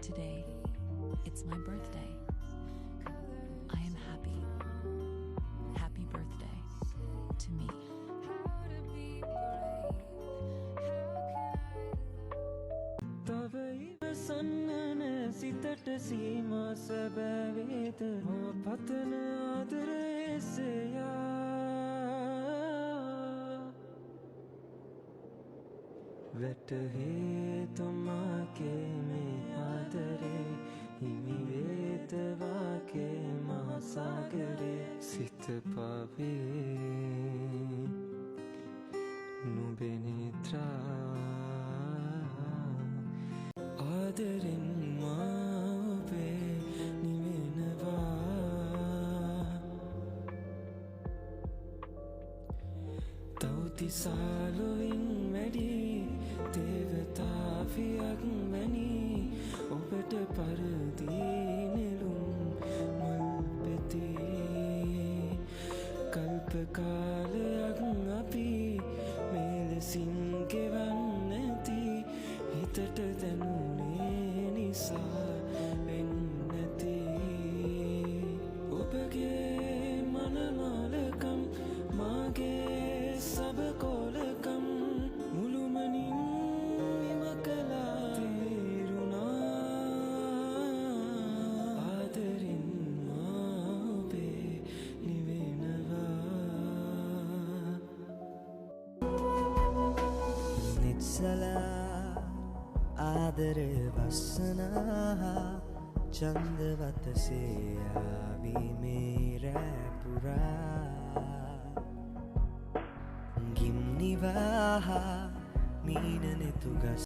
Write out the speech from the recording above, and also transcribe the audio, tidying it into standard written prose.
Today, it's my birthday. I am happy. Happy birthday to me. සන්නන සිතට සීමා සැබෑවේද මා පතන ආදරයසයා වැටහේ තුමාගේ මේ ආදරේ හිමිවේතවාගේ මහසාගරේ සිත පවේ නුබෙනිත්‍රා ආදරෙන් මාවේ නිවෙනවා තවතිසාලොවින් වැඩි දේවතාවියක් වැනි ඔබට පරදීනෙලුම් මල් පෙති කල්පකාලයක් අපි මෙලෙසින් ගෙවන්නැති හිතට දැනුනේ නිසා වෙන්නැති ඔබගේ මනමාලකම් මාගේ සබකෝලකම් මුළුමනින් විමකලා තේරුණා ආදරින් මාබේ නිවෙනවා නිත්සලා ආදරය වස්සනා චන්දවතසේ ආවීමේ රැපුරා ගිම්නිවා මීනනෙතු ගස්